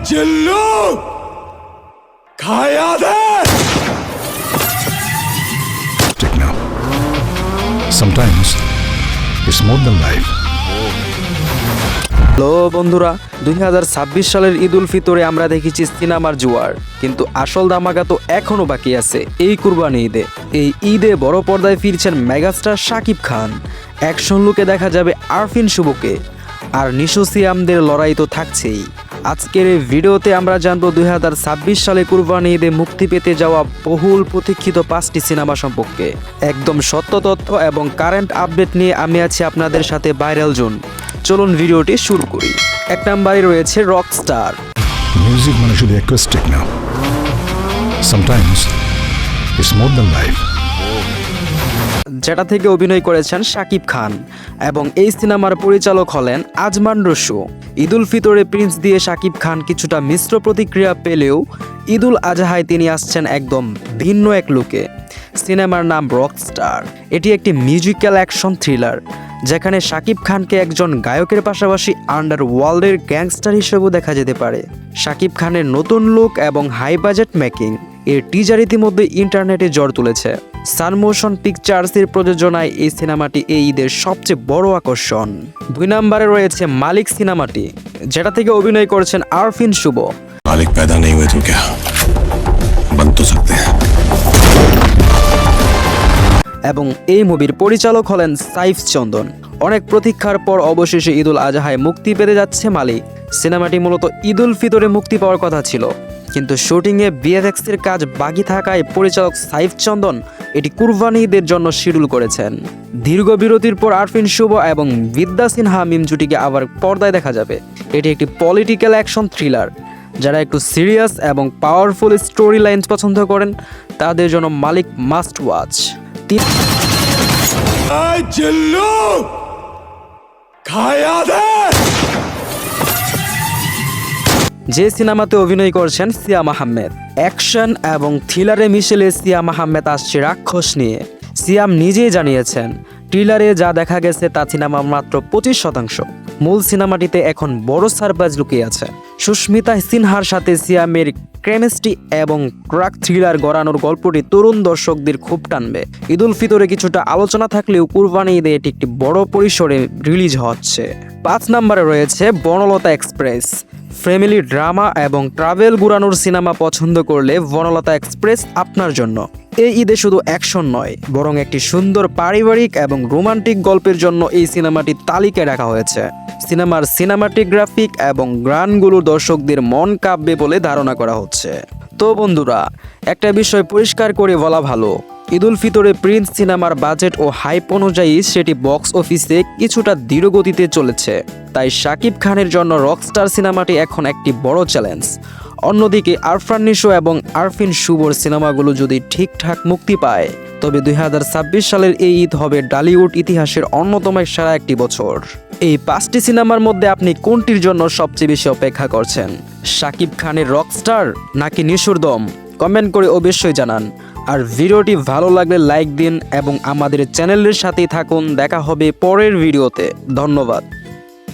जिल्लू खाया दे। Now, sometimes it's more than life. Hello বন্ধুরা, 2026 সালের ঈদ উল ফিতরে আমরা দেখেছি সিনেমার জোয়ার, কিন্তু আসল ধামাকা তো এখনো বাকি আছে এই কুরবানি ঈদে। এই ঈদে বড় পর্দায় ফিরছেন মেগাস্টার শাকিব খান। অ্যাকশন লুকে দেখা যাবে আরফিন শুভকে, আর নিশো সিয়ামদের লড়াই তো থাকছেই। আজকের এই ভিডিওতে আমরা জানবো 2026 সালে কুরবানি ঈদে মুক্তি পেতে যাওয়া বহুল প্রতীক্ষিত 5টি সিনেমা সম্পর্কে। একদম সত্য তথ্য এবং কারেন্ট আপডেট নিয়ে আমি আছি আপনাদের সাথে ভাইরাল জোন। চলুন ভিডিওটি শুরু করি। 1 নম্বরে রয়েছে রকস্টার। Music মানে শুধু অ্যাকোস্টিক না, sometimes it's more than life. যেটা থেকে অভিনয় করেছেন শাকিব খান, এবং এই সিনেমার পরিচালক হলেন আজমান রসু। ঈদ উল ফিতরে প্রিন্স দিয়ে শাকিব খান কিছুটা মিশ্র প্রতিক্রিয়া পেলেও ঈদ উল আজহায় তিনি আসছেন একদম ভিন্ন এক লুকে। সিনেমার নাম রকস্টার। এটি একটি মিউজিক্যাল অ্যাকশন থ্রিলার, যেখানে শাকিব খানকে একজন গায়কের পাশাপাশি আন্ডারওয়ার্ল্ডের গ্যাংস্টার হিসেবেও দেখা যেতে পারে। শাকিব খানের নতুন লুক এবং হাই বাজেট মেকিং এর টিজার ইতিমধ্যে ইন্টারনেটে জ্বর তুলেছে। সান মোশন পিকচার্সের প্রযোজনায় এই সিনেমাটি এই ঈদের সবচেয়ে বড় আকর্ষণ। 2 নম্বরে রয়েছে মালিক সিনেমাটি, যেটা থেকে অভিনয় করেছেন আরফিন শুভ। मालिक पैदा नहीं हुए तो क्या बन तो सकते हैं। এবং এই মুভির পরিচালক হলেন সাইফ চন্দন। অনেক প্রতীক্ষার পর অবশেষে ঈদ উল আজহায় মুক্তি পেতে যাচ্ছে মালিক। সিনেমাটি মূলত ঈদ উল ফিতরে মুক্তি পাওয়ার কথা ছিল, কিন্তু শুটিংয়ে VFX এর কাজ বাকি থাকায় পরিচালক সাইফ চন্দন এটি কুরবানি ঈদের জন্য শিডিউল করেছেন। দীর্ঘ বিরতির পর আরফিন শুভ এবং বিদ্যা সিনহা মিম জুটিকে আবার পর্দায় দেখা যাবে। এটি একটি পলিটিক্যাল অ্যাকশন থ্রিলার। যারা একটু সিরিয়াস এবং পাওয়ারফুল স্টোরি লাইন্স পছন্দ করেন তাদের জন্য মালিক মাস্ট ওয়াচ। जिल्लू खाया दे। যে সিনেমাতে অভিনয় করছেন সিয়াম আহমেদ। অ্যাকশন এবং থ্রিলারে মিশেলে সিয়াম আহমেদ আসছে রাক্ষস নিয়ে। সিয়াম নিজেই জানিয়েছেন, ট্রিলারে যা দেখা গেছে তা সিনেমা মাত্র 25%। মূল সিনেমাটিতে এখন বড় সারপ্রাইজ লুকিয়ে আছে। সুস্মিতা সিনহার সাথে সিয়ামের কেমিস্ট্রি এবং ট্রাক থ্রিলার গড়ানোর গল্পটি তরুণ দর্শকদের খুব টানবে। ঈদ উল ফিতরে কিছুটা আলোচনা থাকলেও কুরবানি ঈদে এটি একটি বড় পরিসরে রিলিজ হচ্ছে। 5 নম্বরে রয়েছে বনলতা এক্সপ্রেস। ফ্যামিলি ড্রামা এবং ট্রাভেল ঘুরানোর সিনেমা পছন্দ করলে বনলতা এক্সপ্রেস আপনার জন্য। এই ঈদে শুধু অ্যাকশন নয়, বরং একটি সুন্দর পারিবারিক এবং রোমান্টিক গল্পের জন্য এই সিনেমাটি তালিকায় রাখা হয়েছে। সিনেমার সিনেমাটোগ্রাফিক এবং গানগুলো দর্শকদের মন কাঁপবে বলে ধারণা করা হচ্ছে। তো বন্ধুরা, একটা বিষয় পরিষ্কার করে বলা ভালো, ঈদ উল ফিতরে প্রিন্স সিনেমার বাজেট ও হাইপ অনুযায়ী সেটি বক্স অফিসে কিছুটা ধীর গতিতে চলেছে। তাই শাকিব খানের জন্য রকস্টার সিনেমাটি এখন একটি বড় চ্যালেঞ্জ। অন্যদিকে আরফান নিশো এবং আরফিন শুভর সিনেমাগুলো যদি ঠিকঠাক মুক্তি পায়, তবে 2026 সালের এই ঈদ হবে টলিউড ইতিহাসের অন্যতম সেরা একটি বছর। এই 5টি সিনেমার মধ্যে আপনি কোনটির জন্য সবচেয়ে বেশি অপেক্ষা করছেন? শাকিব খানের রকস্টার নাকি নিশোর দম? কমেন্ট করে অবশ্যই জানান। আর ভিডিওটি ভালো লাগলে লাইক দিন এবং আমাদের চ্যানেলের সাথেই থাকুন। দেখা হবে পরের ভিডিওতে। ধন্যবাদ।